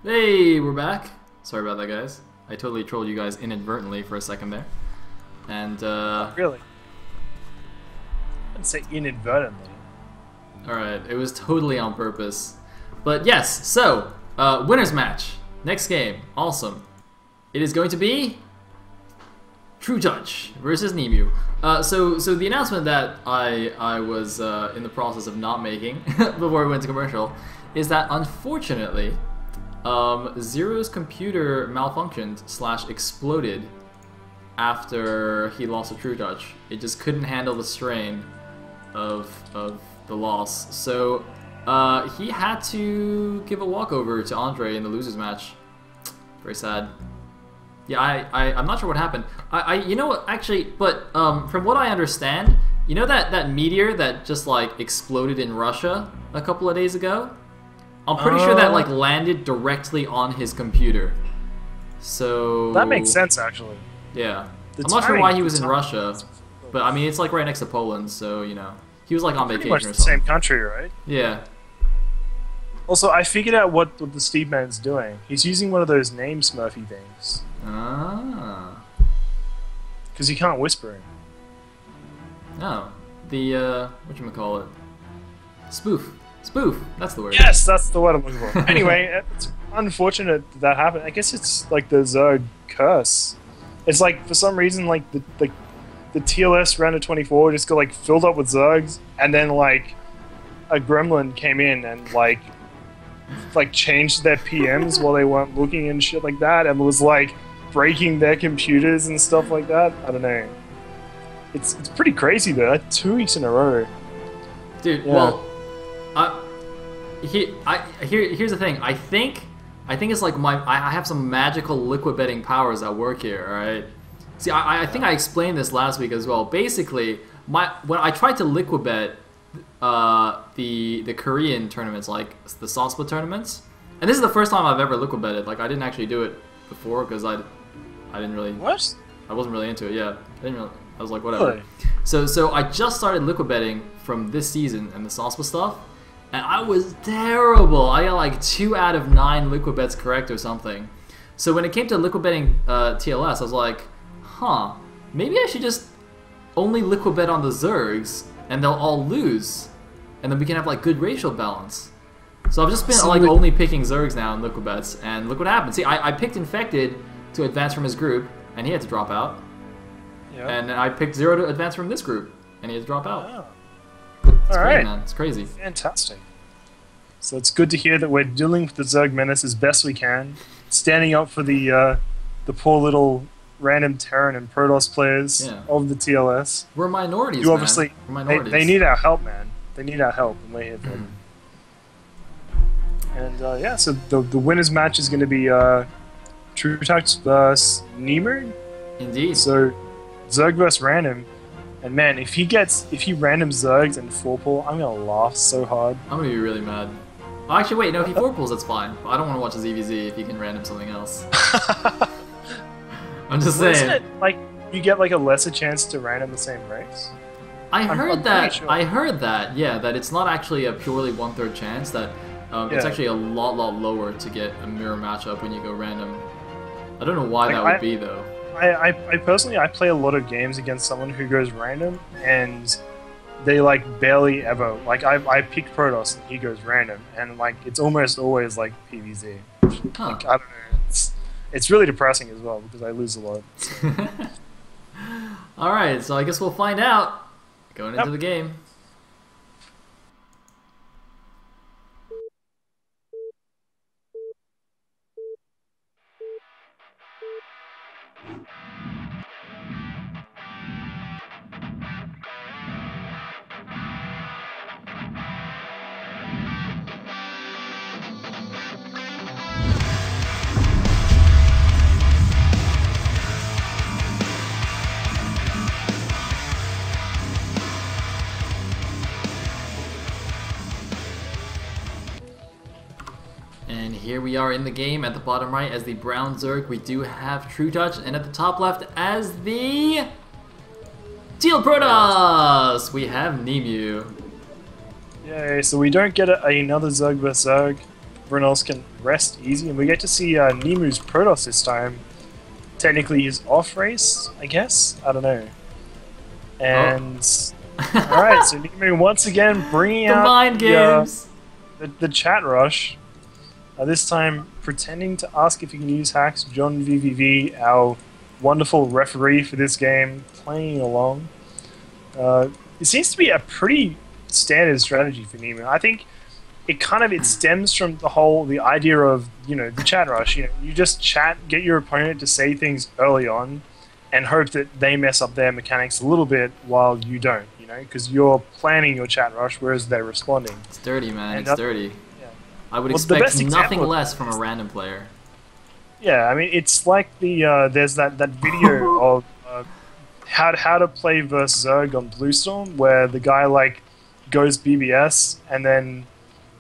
Hey, we're back. Sorry about that, guys. I totally trolled you guys inadvertently for a second there. And, Really? I'd say inadvertently. alright, it was totally on purpose. But yes, so, winner's match. Next game. Awesome. It is going to be True Touch versus Nemu. So the announcement that I was in the process of not making before we went to commercial is that unfortunately, Zero's computer malfunctioned / exploded after he lost a True Touch. It just couldn't handle the strain of the loss. So he had to give a walkover to Andre in the losers match. Very sad. Yeah, I'm not sure what happened. You know what, actually, but from what I understand, you know that meteor that just like exploded in Russia a couple of days ago? I'm pretty sure that like landed directly on his computer. So That makes sense, actually. yeah. I'm not sure why he was in Russia, but I mean it's like right next to Poland, so you know he was like on vacation Pretty much or the something. same country, right? Yeah. Also, I figured out what the Steve Man's doing. He's using one of those name Smurfy things. Ah. Because he can't whisper it. No. The whatchamacallit? Spoof. Spoof. That's the word. Yes, that's the word I'm looking for. Anyway, it's unfortunate that happened. I guess it's like the Zerg curse. It's like, for some reason, like the TLS Ro24 just got like filled up with Zergs, and then like a gremlin came in and like changed their PMs while they weren't looking and shit like that, and was like breaking their computers and stuff like that. I don't know. It's pretty crazy though. 2 weeks in a row. Dude, Yeah. well, here's the thing. I think it's like I have some magical liquid betting powers at work here. All right. See, I think I explained this last week as well. Basically, when I tried to liquid bet the Korean tournaments, like the Sospa tournaments, and this is the first time I've ever liquid betted. Like I didn't actually do it before because I didn't really. What? I wasn't really into it. Yeah, I was like, whatever. Really? So I just started liquid betting from this season and the Sospa stuff, and I was terrible. I got like 2 out of 9 liquid bets correct or something. So when it came to liquid betting TLS, I was like, huh, maybe I should just only liquid bet on the Zergs, and they'll all lose, and then we can have like good racial balance. So I've just been like only picking Zergs now in liquid bets, and look what happened. See, I picked Infected to advance from his group, and he had to drop out. Yeah. And then I picked Zero to advance from this group, and he had to drop out. Oh. It's All crazy, right. man. It's crazy. Fantastic. So it's good to hear that we're dealing with the Zerg menace as best we can, standing up for the poor little random Terran and Protoss players of the TLS. We're minorities, You obviously, man. We're minorities. they need our help, man. They need our help, and we're here for them. And yeah, so the winners match is going to be True Touch versus Nemu. Indeed. So Zerg versus random. And man, if he random Zergs and 4-pull, I'm gonna laugh so hard. I'm gonna be really mad. Oh, actually, wait, no, if he 4-pulls, that's fine. But I don't want to watch his EVZ if he can random something else. I'm just saying. Isn't it like you get like a lesser chance to random the same race? I heard I'm that. pretty sure. I heard that. Yeah, that it's not actually a purely 1/3 chance. That it's Yeah. actually a lot lower to get a mirror matchup when you go random. I don't know why Like, that would be though. I personally play a lot of games against someone who goes random, and they like barely ever like I pick Protoss and he goes random, and like it's almost always like PVZ. Huh. Like, I don't know. It's really depressing as well because I lose a lot. So. All right, so I guess we'll find out going into the game. And here we are in the game. At the bottom right as the brown Zerg, we do have True Touch, and at the top left as the Teal Protoss, we have Nemu. Yay, so we don't get another Zerg vs Zerg. everyone else can rest easy, and we get to see Nemu's Protoss this time. Technically his off race, I guess? I don't know. And... Alright, so Nemu once again bringing the out mind games. The chat rush. This time pretending to ask if he can use hacks. John VVV, our wonderful referee for this game, playing along. It seems to be a pretty standard strategy for Nemu. I think it stems from the idea of, you know, the chat rush. You know, you just chat, get your opponent to say things early on, and hope that they mess up their mechanics a little bit while you don't. You know, because you're planning your chat rush, whereas they're responding. It's dirty, man. And it's dirty. Yeah. I would Well, expect nothing less from a random player. Yeah, I mean, it's like there's that video of how to play versus Zerg on Bluestorm, where the guy like goes BBS and then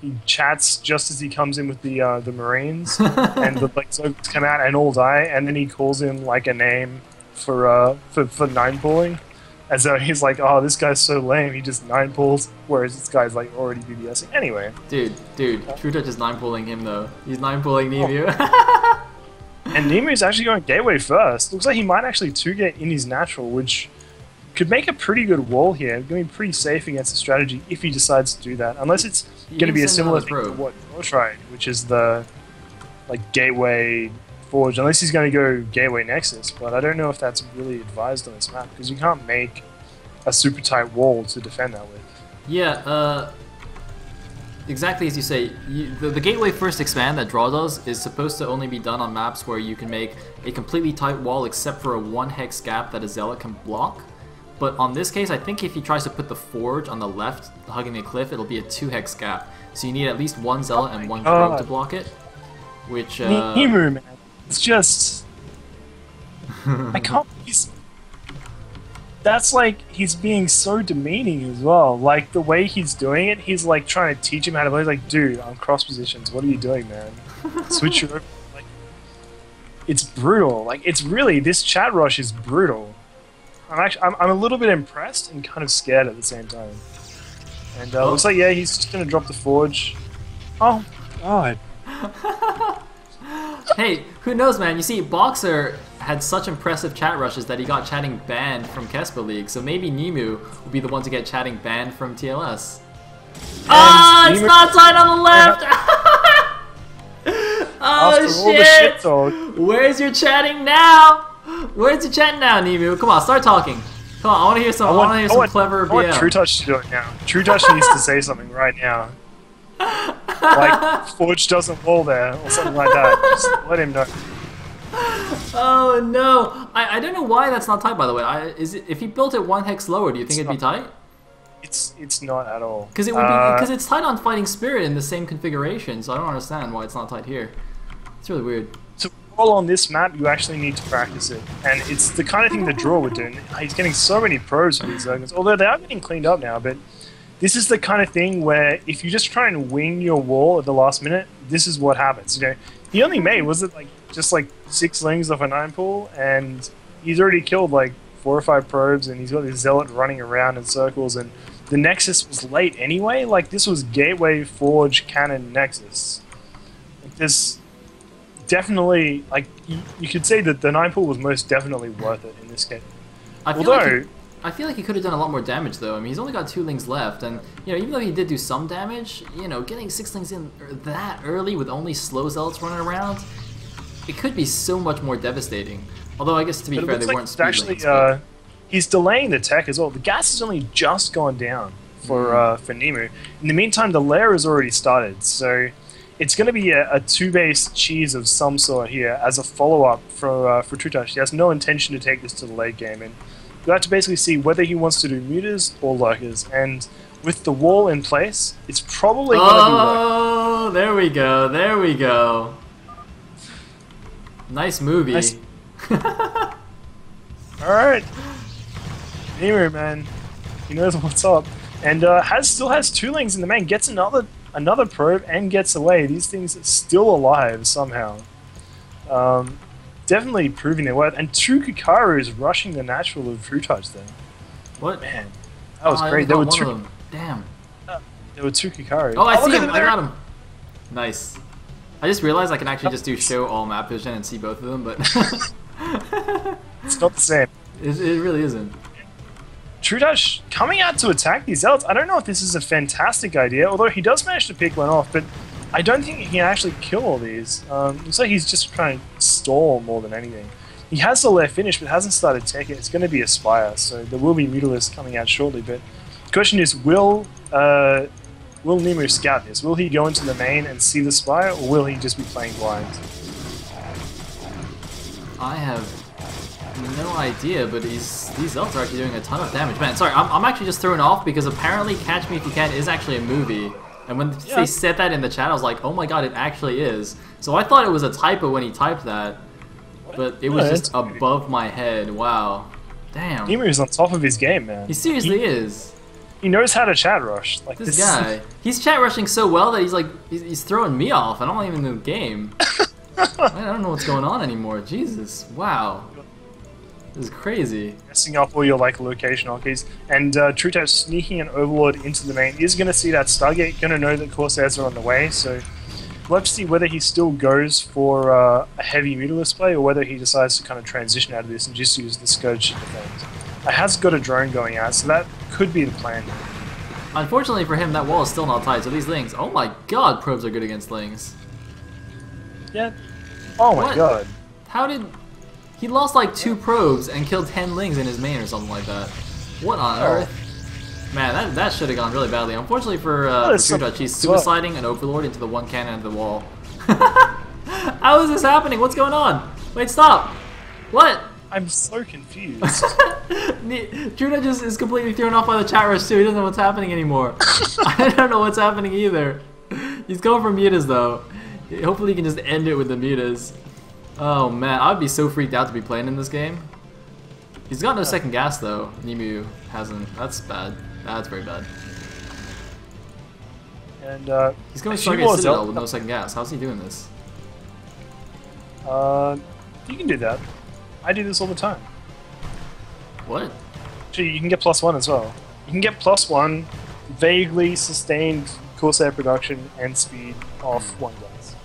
he chats just as he comes in with the Marines, and the like Zergs come out and all die, and then he calls in like a name for 9-pulling, as though he's like, oh, this guy's so lame, he just 9-pulls, whereas this guy's like already BBSing. Anyway. Dude, True Touch is 9-pulling him though. He's 9-pulling Nemu. Oh. And Nemu's actually going gateway first. Looks like he might actually 2-get in his natural, which could make a pretty good wall here. Going to be pretty safe against the strategy if he decides to do that. Unless it's going to be a similar thing to what Ro tried, which is the like gateway forge. Unless he's going to go gateway nexus, but I don't know if that's really advised on this map because you can't make a super tight wall to defend that with. Yeah, exactly as you say, the gateway first expand that Draw does is supposed to only be done on maps where you can make a completely tight wall except for a 1-hex gap that a Zealot can block. But on this case, I think if he tries to put the Forge on the left, hugging the cliff, it'll be a 2-hex gap. So you need at least one Zealot and one Probe to block it. Which, Nemu, man. It's just... I can't... That's like, he's being so demeaning as well. Like, the way he's doing it, he's like trying to teach him how to play. He's like, dude, I'm cross positions. What are you doing, man? Switch your... Like, it's brutal. Like, it's really... This chat rush is brutal. I'm a little bit impressed and kind of scared at the same time. And looks like, yeah, he's just going to drop the Forge. Oh, God. Hey, who knows, man? You see, Boxer had such impressive chat rushes that he got chatting banned from Kesper League, so maybe Nemu will be the one to get chatting banned from TLS. Ah, it's not tied on the left! Oh, shit! Where's your chatting now? Where's your chatting now, Nemu? Come on, start talking. Come on, I want to hear some. I want to hear some clever BM. I want True Touch to do it now. True Touch needs to say something right now. Like, Forge doesn't wall there, or something like that. Just let him know. Oh no! I don't know why that's not tight, by the way. If he built it 1-hex lower, do you think it'd be tight? It's not at all. Because it would be because it's tight on Fighting Spirit in the same configuration, so I don't understand why it's not tight here. It's really weird. To roll on this map, you actually need to practice it, and it's the kind of thing that Draw would do. He's getting so many probes from these Zergans, although they are getting cleaned up now. But this is the kind of thing where if you just try and wing your wall at the last minute, this is what happens. You know, he only made just like 6 lings off a 9-pull, and he's already killed like 4 or 5 probes, and he's got this Zealot running around in circles, and the Nexus was late anyway. Like, this was Gateway, Forge, Cannon, Nexus. Like, there's definitely, like, you could say that the 9-pull was most definitely worth it in this game. I feel like he could have done a lot more damage, though. I mean, he's only got 2 lings left, and, you know, even though he did do some damage, you know, getting 6 lings in that early with only slow Zealots running around, it could be so much more devastating. Although, I guess, to be fair, they weren't speed lings. He's delaying the tech as well. The gas has only just gone down for Nemu. In the meantime, the lair has already started, so it's going to be a 2-base cheese of some sort here as a follow-up for True Touch. He has no intention to take this to the late game, and you have to basically see whether he wants to do mutas or lurkers. And with the wall in place, it's probably going to be lurkers. Oh, there we go, there we go. Nice movie. Nice. Alright. Nemu, man, he knows what's up, and still has 2 lings in the main. Gets another probe and gets away. These things are still alive somehow. Definitely proving their worth. And 2 Kikaru is rushing the natural of True Touch there. What? Man, that was great. There were 2. Damn. There were 2 Kikaru. Oh, I see him. I got him. Nice. I just realized I can actually just do show all map vision and see both of them, but It's not the same. it really isn't. True Touch coming out to attack these Zealots. I don't know if this is a fantastic idea, although he does manage to pick one off, but I don't think he can actually kill all these. Looks like he's just trying to stall more than anything. He has the left finish, but hasn't started taking it. It's going to be Aspire, so there will be Mutalisk coming out shortly, but the question is, will Nimu scout this? Will he go into the main and see the Spire, or will he just be playing blind? I have no idea, but these Zealots are actually doing a ton of damage. Man, sorry, I'm actually just thrown off because apparently Catch Me If You Can is actually a movie. And when they said that in the chat, I was like, oh my god, it actually is. So I thought it was a typo when he typed that, but it was just above my head. Wow. Damn. Nimu's on top of his game, man. He seriously is. He knows how to chat rush. Like this guy. He's chat rushing so well that he's throwing me off, and I'm not even in the game. I don't know what's going on anymore. Jesus. Wow. This is crazy. Messing up all your like location hotkeys. And True Touch sneaking an Overlord into the main is going to see that Stargate, going to know that Corsairs are on the way, so we'll have to see whether he still goes for a heavy Mutalisk play or whether he decides to kind of transition out of this and just use the Scourge to defend. It has got a drone going out, so that could be the plan. Unfortunately for him, that wall is still not tight, so these Lings, oh my god, probes are good against Lings. Yeah. Oh my god. How did... He lost like 2 probes and killed 10 Lings in his main or something like that. What on earth? Man, that should have gone really badly. Unfortunately for True Touch, he's suiciding an Overlord into the one cannon of the wall. How is this happening? What's going on? Wait, stop! What? I'm so confused. True Touch is completely thrown off by the chat rush too. He doesn't know what's happening anymore. I don't know what's happening either. He's going for mutas though. Hopefully he can just end it with the mutas. Oh man, I'd be so freaked out to be playing in this game. He's got no second gas though. Nimu hasn't. That's bad. That's very bad. And he's going to Stargate Citadel with no second gas. How's he doing this? You can do that. I do this all the time. What? Actually, you can get +1 as well. You can get +1, vaguely sustained Corsair production and speed off one gas.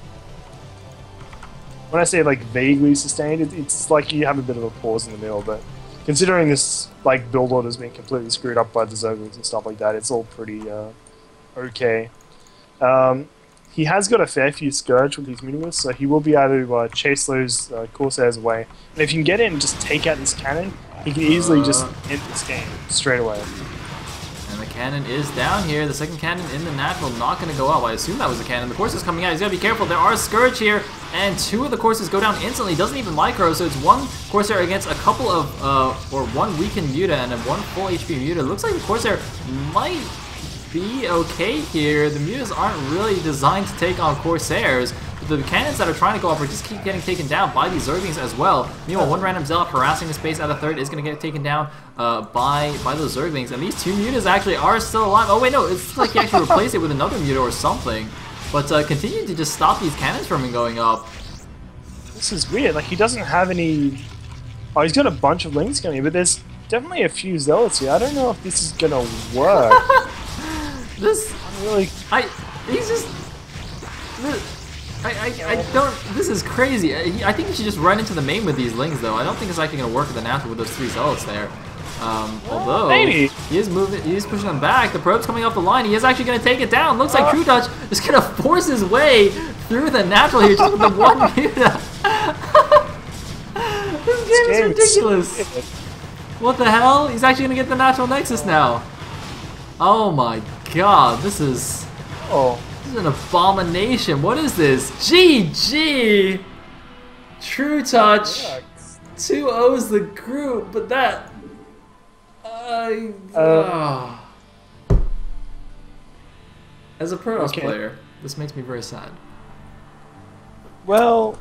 When I say like vaguely sustained, it's like you have a bit of a pause in the middle, but considering this like build order's been completely screwed up by the Zerglings and stuff like that, it's all pretty okay. He has got a fair few Scourge with his Mutalisks, so he will be able to chase those Corsairs away. And if you can get in and just take out this cannon, he can easily just end this game straight away. And the cannon is down here. The second cannon in the natural, not going to go out. Well, I assume that was the cannon. The Course is coming out. He's got to be careful. There are Scourge here, and 2 of the Courses go down instantly. Doesn't even micro, so it's 1 Corsair against a couple of, or 1 weakened Muta and 1 full HP Muta. Looks like the Corsair might be okay here. The Mutas aren't really designed to take on Corsairs. The cannons that are trying to go off are just keep getting taken down by these Zerglings as well. Meanwhile, 1 random Zealot harassing the space at the third is going to get taken down by those Zerglings. And these 2 Mutas actually are still alive. Oh wait, no, it's like he actually replaced it with another Muta or something. But continue to just stop these cannons from going up. This is weird. Like, he doesn't have any... Oh, he's got a bunch of Lings coming, but there's definitely a few Zealots here. I don't know if this is going to work. He's just... I don't... This is crazy. I think you should just run into the main with these Lings, though. I don't think it's actually going to work with the natural with those 3 Zealots there. Although, maybe. He is moving, he is pushing them back. The probe's coming off the line. He is actually going to take it down. Looks like True Touch is going to force his way through the natural here just with the 1 Muta. This game is ridiculous. What the hell? He's actually going to get the natural Nexus now. Oh my god, this is... This is an abomination. What is this? GG! True Touch 2-0's the group, but that... As a Protoss player, this makes me very sad. Well,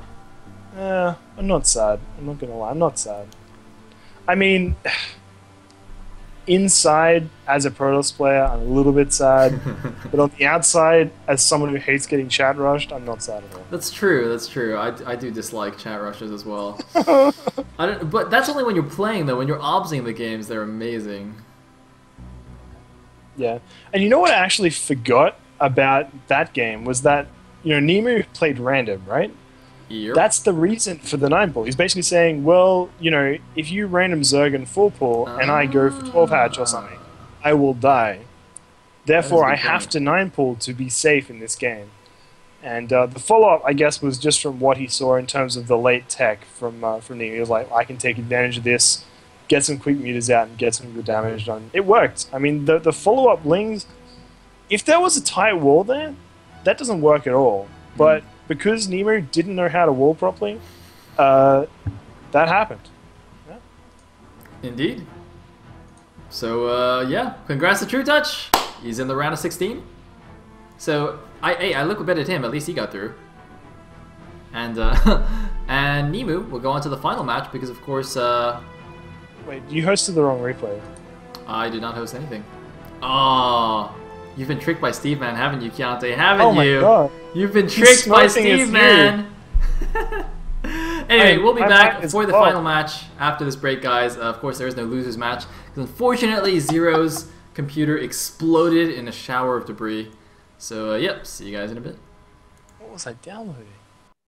I'm not sad. I'm not gonna lie, I'm not sad. I mean... Inside, as a Protoss player, I'm a little bit sad, but on the outside, as someone who hates getting chat rushed, I'm not sad at all. That's true, that's true. I do dislike chat rushes as well. But that's only when you're playing, though. When you're obsing the games, they're amazing. Yeah. And you know what I actually forgot about that game was that Nemu played random, right? Yep. That's the reason for the 9 pull. He's basically saying, well, if you random Zerg and full pull and I go for 12 hatch or something, I will die. Therefore, I have to 9 pull to be safe in this game. And the follow-up, I guess, was just from what he saw in terms of the late tech from Nemu. He was like, I can take advantage of this, get some quick meters out, and get some good damage done. It worked. I mean, the follow-up Lings, if there was a tight wall there, that doesn't work at all. But because Nemu didn't know how to wall properly, that happened. Yeah. Indeed. So, yeah, congrats to True Touch. He's in the round of 16. So, I look a bit at him. At least he got through. And and Nemu will go on to the final match because, of course... Wait, you hosted the wrong replay. I did not host anything. Oh, you've been tricked by Steve Man, haven't you, Keontae? Haven't you? Oh my god. You've been tricked by Steve Man. Anyway, we'll be back for the final match after this break, guys. Of course, there is no losers match. Unfortunately, Zero's computer exploded in a shower of debris. So, yep, see you guys in a bit. What was I downloading?